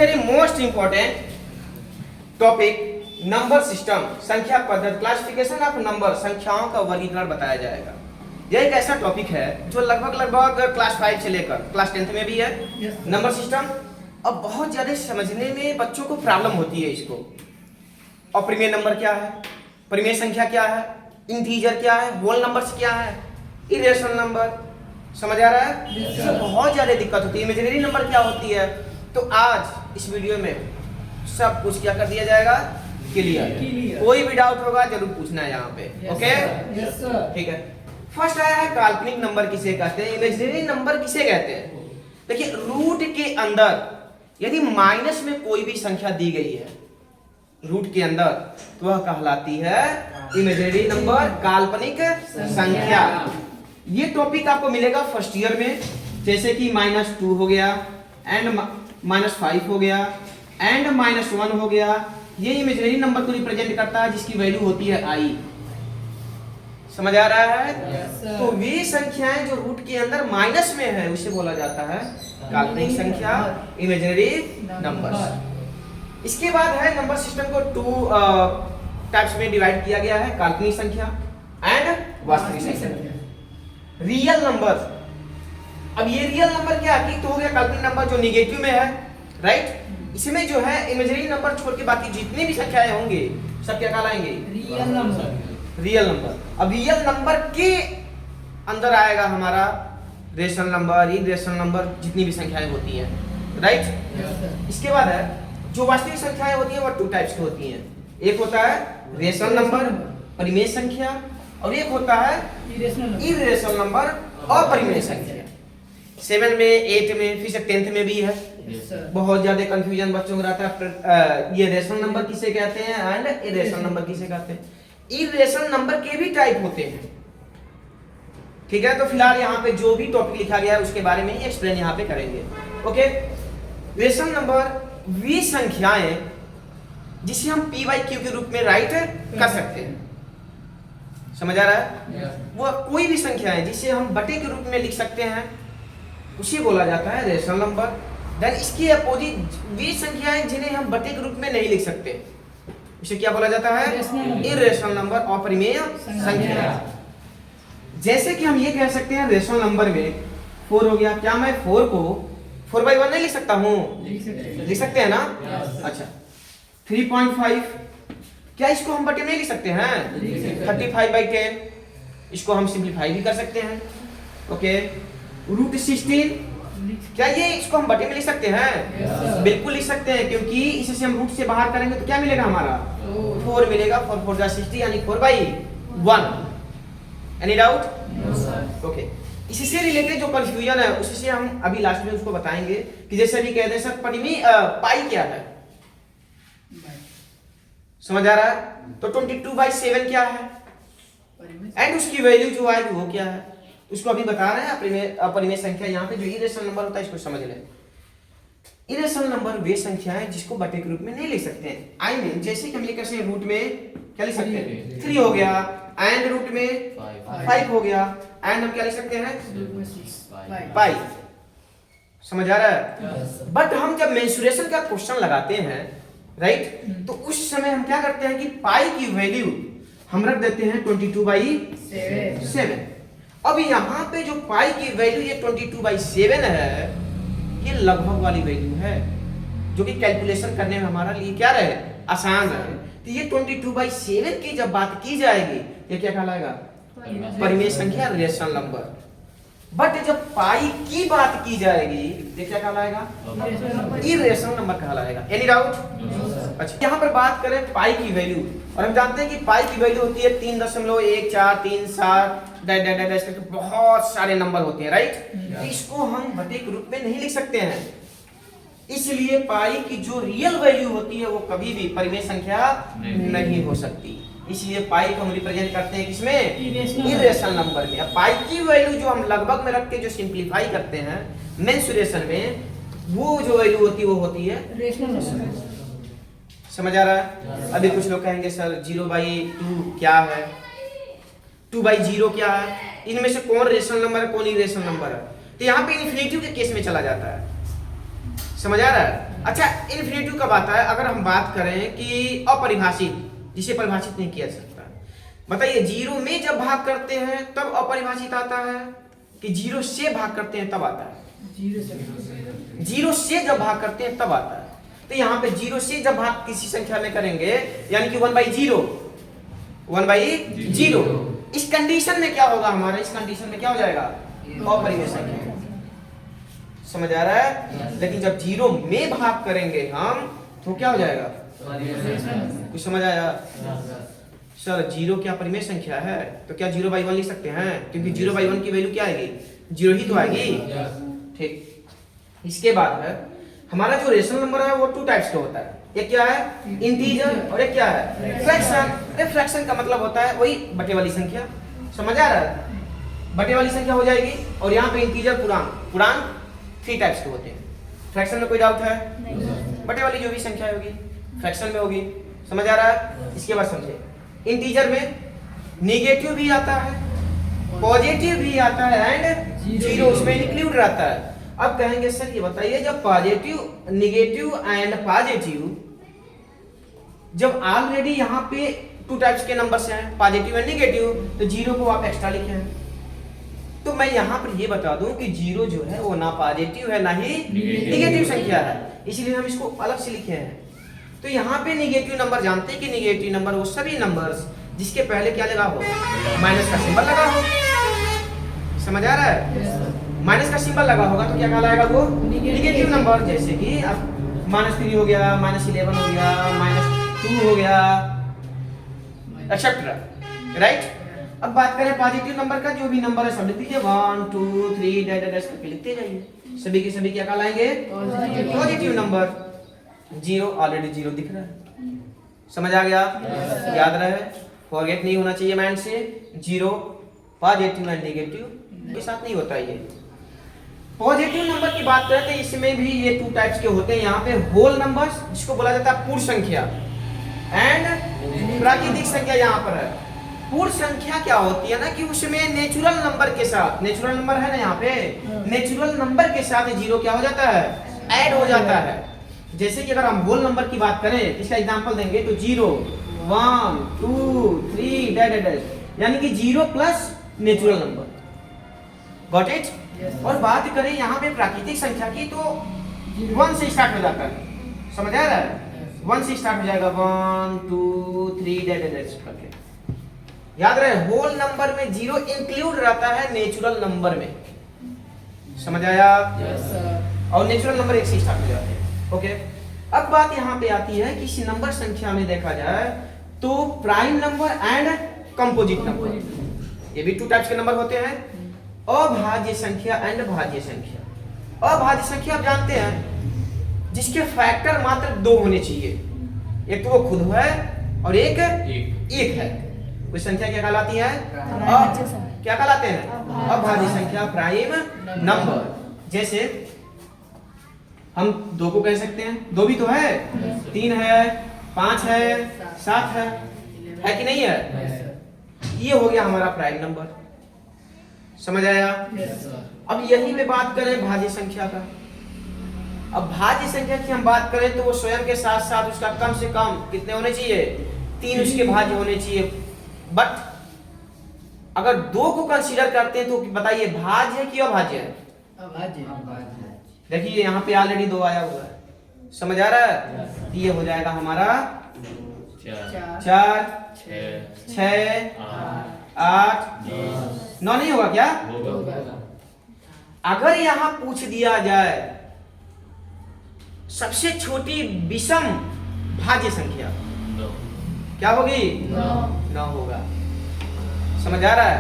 Very most important topic number system, संख्या पद्धति, classification of number, संख्याओं का वर्गीकरण बताया जाएगा। यह एक ऐसा टॉपिक है जो लगभग क्लास 5 से लेकर क्लास 10th में भी है। नंबर सिस्टम अब बहुत ज्यादा समझने में बच्चों को प्रॉब्लम होती है इसको। और प्रीमियर नंबर क्या है, प्रीमियर संख्या क्या है, इंटीजर क्या है, होल नंबर्स क्या है, इरेशनल नंबर, समझ आ रहा है? इससे बहुत ज्यादा दिक्कत होती है। इमेजिनरी नंबर क्या होती है, तो आज इस वीडियो में सब कुछ क्या कर दिया जाएगा, क्लियर। कोई भी डाउट होगा जरूर पूछना है यहाँ पे। ओके, ठीक है। फर्स्ट आया है काल्पनिक नंबर किसे कहते हैं, इमेजिनरी नंबर किसे कहते हैं। देखिए, रूट के अंदर यदि माइनस में कोई भी संख्या दी गई है रूट के अंदर, तो वह कहलाती है इमेजिनरी नंबर, काल्पनिक संख्या। ये टॉपिक आपको मिलेगा फर्स्ट ईयर में, जैसे कि -2 हो गया, एंड -5 हो गया, एंड -1 हो गया। ये इमेजिनरी नंबर को रिप्रेजेंट करता है जिसकी वैल्यू होती है i। समझ आ रहा है? तो वे संख्याएं जो रूट के अंदर माइनस में है उसे बोला जाता है काल्पनिक संख्या, इमेजिनरी नंबर। इसके बाद है नंबर सिस्टम को 2 टाइप्स में डिवाइड किया गया है, काल्पनिक संख्या एंड वास्तविक संख्या। रियल नंबर, अब ये रियल नंबर क्या है, तो हो गया काल्पनिक नंबर जो निगेटिव में है, राइट। इसमें जो है इमेजिनरी नंबर छोड़ के बाकी जितनी भी संख्याएं होंगे सब क्या कहलाएंगे, रियल नंबर। रियल नंबर, अब रियल नंबर के अंदर आएगा हमारा रेशनल नंबर, इरेशनल नंबर, जितनी भी संख्याएं होती हैं, राइट। इसके बाद है जो वास्तविक संख्याएं होती हैं वो 2 टाइप्स की होती हैं। एक होता है रेशनल नंबर, परिमेय संख्या, और एक होता है इरेशनल नंबर, अपरिमेय संख्या। 7 में, 8 में, फिर से 10th में भी है। बहुत ज्यादा कंफ्यूजन बच्चों को रहता है, ये रेशनल नंबर किसे कहते हैं एंड इरेशनल नंबर किसे कहते हैं। इरेशनल नंबर के भी टाइप होते हैं, ठीक है। तो फिलहाल यहाँ पे जो भी टॉपिक लिखा गया है उसके बारे में ही एक्सप्लेन यहाँ पे करेंगे। ओके, रेशनल नंबर वे संख्याएं जिसे हम p/q के रूप में राइट कर सकते हैं। समझ आ रहा है? वो कोई भी संख्या है जिसे हम बटे के रूप में लिख सकते हैं उसे बोला जाता है रेशनल नंबर। देन इसके अपोजिट वे संख्याएं जिन्हें हम बटे के रूप में नहीं लिख सकते उसे क्या बोला जाता है, इरेशनल नंबर, अपरिमेय संख्या। जैसे कि हम ये कह सकते हैं रेशनल नंबर में 4 हो गया, क्या मैं 4 को 4/1 नहीं लिख सकता हूँ, लिख सकते हैं ना। अच्छा, 3.5, क्या इसको हम बटे में लिख सकते हैं, 35/10, इसको हम सिंप्लीफाई भी कर सकते हैं। ओके, √16, क्या ये इसको हम बटे में लिख सकते हैं, बिल्कुल लिख सकते हैं, क्योंकि इसे हम रूट से बाहर करेंगे तो क्या मिलेगा हमारा, 4 मिलेगा। 4 4 60 यानी 4/1। Any doubt? ओके, इसी से रिलेटेड जो कंफ्यूजन है उसी से हम अभी लास्ट में उसको बताएंगे कि जैसे अभी कहते हैं सर परिमेय पाई क्या है, समझ आ रहा है? तो 22/7 क्या है एंड उसकी वैल्यू जो आएगी वो क्या है, उसको अभी बता रहे हैं। अपरिमेय संख्या यहाँ पे जो इरेशनल नंबर होता है इसको समझ लें। इरेशनल नंबर वे संख्याएं जिसको बटे के रूप में नहीं लिख सकते हैं। आई मीन जैसे कि हम लिख सकते हैं रूट में क्या लिख सकते हैं, 3 हो गया, एंड रूट में 5 हो गया, एंड हम क्या लिख सकते हैं, पाई। समझ आ रहा है? बट हम जब मेंसुरेशन का क्वेश्चन लगाते हैं, राइट, तो उस समय हम क्या करते हैं कि पाई की वैल्यू हम रख देते हैं 22/7। अब यहाँ पे जो पाई की वैल्यू ये 22/7 है, ये लगभग वाली वैल्यू है जो कि कैलकुलेशन करने में हमारा लिए क्या रहे, आसान रहे। तो ये 22/7 की जब बात की जाएगी ये क्या कहलाएगा, परिमेय संख्या, रेशनल नंबर। बट जब पाई की बात की जाएगी ये क्या कहलाएगा, इरेशनल नंबर कहलाएगा। Any doubt? अच्छा, यहाँ पर बात करें पाई की वैल्यू, और हम जानते हैं कि पाई की वैल्यू होती है 3.1437 डैश करके बहुत सारे नंबर होते हैं, राइट। तो इसको हम बटे के रूप में नहीं लिख सकते हैं, इसलिए पाई की जो रियल वैल्यू होती है वो कभी भी परिमेय संख्या नहीं हो सकती। इसलिए पाई को हम रिप्रेजेंट करते हैं किसमें, इरेशनल नंबर में। अब पाई की वैल्यू जो हम लगभग में रख के जो सिंप्लीफाई करते हैं मेंसुरेशन में, वो जो वैल्यू होती है वो होती है रेशनल नंबर। समझ आ रहा है? अभी कुछ लोग कहेंगे सर 0/2 क्या है, 2/0 क्या है, इनमें से कौन रेशनल नंबर है कौन इरेशनल नंबर है। तो यहाँ पे इन्फिनिटिव के केस में चला जाता है। समझ आ रहा है? अच्छा, इन्फिनिटिव कब आता है? अगर हम बात करें कि अपरिभाषित, जिसे परिभाषित नहीं किया जा सकता। बताइए, 0 में जब भाग करते हैं तब अपरिभाषित आता है कि 0 से भाग करते हैं तब आता है? 0 से जब भाग करते हैं तब आता है। तो यहाँ पे 0 से जब भाग किसी संख्या में करेंगे, यानी कि 1/0, 1/0, इस कंडीशन में क्या होगा हमारा? इस कंडीशन में क्या हो जाएगा? अपरिमेय संख्या। समझ आ रहा है? लेकिन जब 0 में भाग करेंगे हम तो क्या हो जाएगा? कुछ समझ आया? सर 0 क्या परिमेय संख्या है? तो क्या 0/1 लिख सकते हैं? क्योंकि 0/1 की वैल्यू क्या आएगी? 0 ही तो आएगी। ठीक। इसके बाद है हमारा जो रेशनल नंबर है वो 2 टाइप्स का होता है। एक क्या है? इंटीजर, और एक क्या है? फ्रैक्शन। फ्रैक्शन का मतलब होता है वही बटे वाली संख्या। समझ आ रहा है? बटे वाली संख्या हो जाएगी। और यहाँ पे इंटीजर, पूर्णांक 3 टाइप्स के होते हैं। फ्रैक्शन में कोई डाउट है? नहीं। बटे वाली जो भी संख्या होगी फ्रैक्शन में होगी। समझ आ रहा है? इसके बाद समझे, इंटीजर में नेगेटिव भी आता है, पॉजिटिव भी आता है एंड जीरो उसमें इंक्लूड रहता है। अब कहेंगे सर ये बताइए, जब पॉजिटिव, नेगेटिव एंड पॉजिटिव, जब ऑलरेडी यहाँ पे 2 टाइप्स के नंबर्स हैं, पॉजिटिव एंड नेगेटिव, तो 0 को आप एक्स्ट्रा लिखे हैं। तो मैं यहाँ पर ये बता दूं कि 0 जो है वो ना पॉजिटिव है ना ही नेगेटिव संख्या है, इसलिए हम इसको अलग से लिखे हैं। तो यहाँ पे नेगेटिव नंबर जानते हैं कि नेगेटिव नंबर वो सभी नंबर्स जिसके पहले क्या लगा हो? माइनस का सिंबल लगा हो। समझ आ रहा है? माइनस का सिंबल लगा होगा तो क्या कहलाएगा वो? Negative number. जैसे कि अब -3 हो गया, -11 हो गया, -2 हो गया, एक्सेट्रा। राइट? अब बात करें पॉजिटिव नंबर का, जो भी नंबर है सब लिख दीजिए, 1 2 3 डैश करके लिखते जाइए। सभी के सभी क्या कहलाएंगे? Positive number. 0 ऑलरेडी 0 दिख रहा है। समझ आ गया? याद रहे, फॉरगेट नहीं होना चाहिए माइंड से। 0 पॉजिटिव एंड नेगेटिव के साथ नहीं होता ये। पॉजिटिव नंबर की बात करें तो इसमें भी ये 2 टाइप्स के होते हैं। यहाँ पे होल नंबर्स, जिसको बोला जाता है पूर्ण संख्या, एंड प्राकृतिक संख्या। यहाँ पर है पूर्ण संख्या। क्या होती है ना कि उसमें नेचुरल नंबर के साथ, नेचुरल नंबर है ना यहाँ पे, नेचुरल नंबर के साथ 0 क्या हो जाता है? ऐड हो जाता है। जैसे कि अगर हम होल नंबर की बात करें, इसका एग्जांपल देंगे तो 0 1 2 3 डैश, यानी कि 0 plus natural number. Got it? और बात करें यहाँ पे प्राकृतिक संख्या की तो 1 से स्टार्ट हो जाता है। समझ आ रहा है? 1 से स्टार्ट हो जाएगा, 1 2 3 डैश करके। याद रहे, होल नंबर में 0 इंक्लूड रहता है नेचुरल नंबर में। समझ आया? और नेचुरल नंबर 1 से स्टार्ट हो जाते हैं। ओके। अब बात यहाँ पे आती है कि इसी नंबर संख्या में देखा जाए तो prime number and composite number, ये भी 2 टाइप्स के नंबर होते हैं। अभाज्य संख्या एंड भाज्य संख्या। अभाज्य संख्या आप जानते हैं जिसके फैक्टर मात्र 2 होने चाहिए, एक तो वो खुद है और एक है। वो संख्या क्या कहलाती है? क्या कहलाते हैं? अभाज्य संख्या, प्राइम नंबर। जैसे हम 2 को कह सकते हैं, 2 भी तो है, 3 है, 5 है, 7 है कि नहीं है? ये हो गया हमारा प्राइम नंबर। समझ आया? अब यही पे बात करें भाज्य संख्या का। अब भाज्य संख्या की हम बात करें तो वो स्वयं के साथ साथ उसका कम से कम कितने होने चाहिए? 3 उसके भाज्य होने चाहिए। बट अगर 2 को कंसीडर करते हैं तो बताइए भाज्य है कि अभाज्य है? अभाज्य। देखिए यहाँ पे ऑलरेडी 2 आया हुआ है। समझ आ रहा है? ये हो जाएगा हमारा 4 6 8 9 नहीं होगा क्या? अगर यहाँ पूछ दिया जाए सबसे छोटी विषम भाज्य संख्या, क्या होगी? 9 होगा। समझ आ रहा है?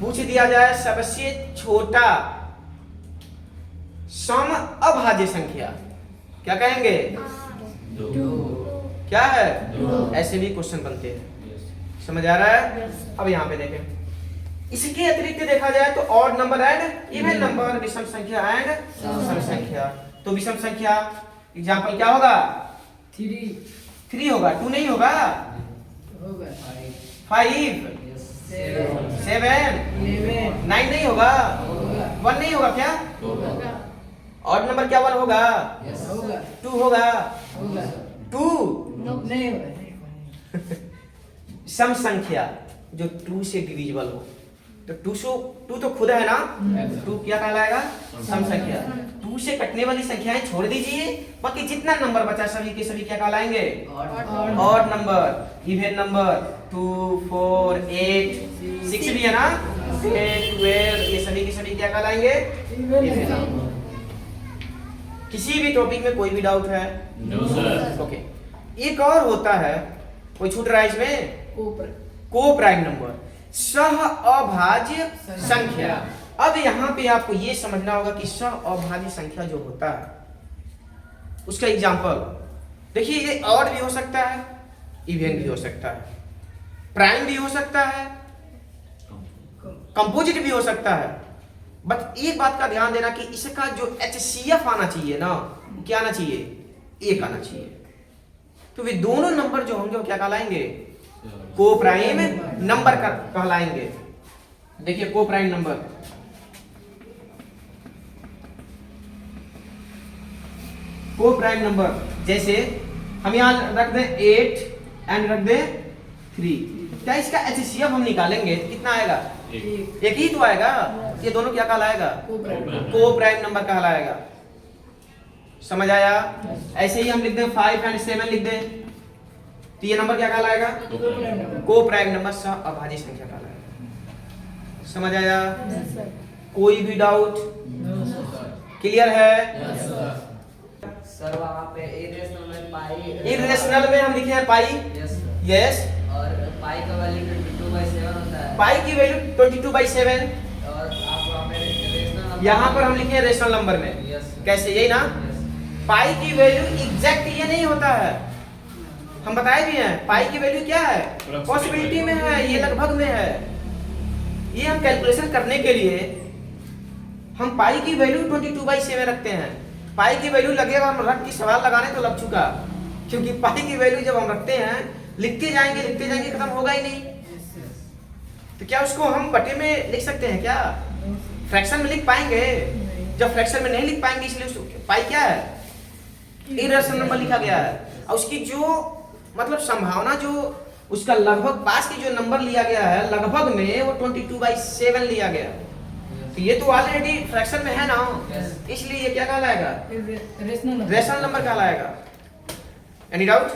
पूछ दिया जाए सबसे छोटा सम अभाज्य संख्या, क्या कहेंगे? 2। क्या है? 2। ऐसे भी क्वेश्चन बनते हैं। समझ आ रहा है? अब यहाँ पे देखें, इसके अतिरिक्त देखा जाए तो odd number and even number, विषम संख्या एंड सम संख्या। तो विषम संख्या एग्जांपल क्या होगा? 3 होगा। 2 नहीं होगा? 5 7 9 नहीं होगा? 1 नहीं होगा क्या? ऑड नंबर क्या 1 होगा? होगा 2 होगा? होगा 2 नहीं होगा सम संख्या जो 2 से डिविजिबल हो, तो 2 तो खुद है ना, 2 क्या कहलाएगा? सम संख्या। 2 से कटने वाली संख्याएं छोड़ दीजिए, बाकी जितना नंबर बचा सभी के सभी क्या कहलाएंगे? Odd number. इवन नंबर 2 4 8 6 भी है ना, 10 12 ये सभी के सभी क्या कहलाएंगे? Even number. किसी भी टॉपिक में कोई भी डाउट है? No sir. ओके। एक और होता है, कोई छूट रहा है इसमें? को प्राइम नंबर, सह अभाज्य संख्या। अब यहाँ पे आपको ये समझना होगा कि सह अभाज्य संख्या जो होता है उसका एग्जांपल देखिए, ये ऑड भी हो सकता है, इवन भी हो सकता है, प्राइम भी हो सकता है, कंपोजिट भी हो सकता है। बट एक बात का ध्यान देना कि इसका जो HCF आना चाहिए ना, क्या आना चाहिए? 1 आना चाहिए। तो वे दोनों नंबर जो होंगे वो क्या कहलाएंगे? को प्राइम नंबर का कहलाएंगे। देखिए को प्राइम नंबर, को प्राइम नंबर जैसे हम यहां रख दें 8 एंड रख दें 3, क्या इसका HCF हम निकालेंगे कितना आएगा? एक ही तो आएगा। ये दोनों क्या कहलाएगा? को प्राइम नंबर कहलाएगा। समझ आया? ऐसे ही हम लिख दें 5 एंड 7 लिख दें, तो ये नंबर क्या कहलाएगा? को प्राइम नंबर, सह अभाज्य संख्या कहलाएगा। समझ आया? कोई भी डाउट? क्लियर है? सर वहाँ पे इरेशनल में पाई, इरेशनल में हम लिखे हैं पाई। यस। और पाई का वैल्यू 22/7 होता है। पाई की वैल्यू 22/7। और आप वहाँ पे रेशनल यहाँ पर हम लिखे हैं रेशनल नंबर में। यस। कैसे? यही ना, पाई की वैल्यू एग्जैक्ट ये नहीं होता है, हम बताए भी हैं। पाई की वैल्यू क्या है? पॉसिबिलिटी में है, ये लगभग में है। ये हम कैलकुलेशन करने के लिए हम पाई की वैल्यू 22/7 रखते हैं। पाई की वैल्यू लगेगा, हम रख के सवाल लगाने तो लग चुका, क्योंकि पाई की वैल्यू जब हम रखते हैं लिखते जाएंगे खत्म होगा ही नहीं। तो क्या उसको हम बटे में लिख सकते हैं? क्या फ्रैक्शन में लिख पाएंगे? जब फ्रैक्शन में नहीं लिख पाएंगे, इसलिए उसको पाई क्या है? इरेशनल नंबर लिखा गया है। और उसकी जो मतलब संभावना, जो उसका लगभग पास की जो नंबर लिया गया है लगभग में, वो 22/7 लिया गया। तो ये तो ऑलरेडी फ्रैक्शन में है ना, इसलिए ये क्या कहलाएगा? रेशनल नंबर कहलाएगा। Any doubt?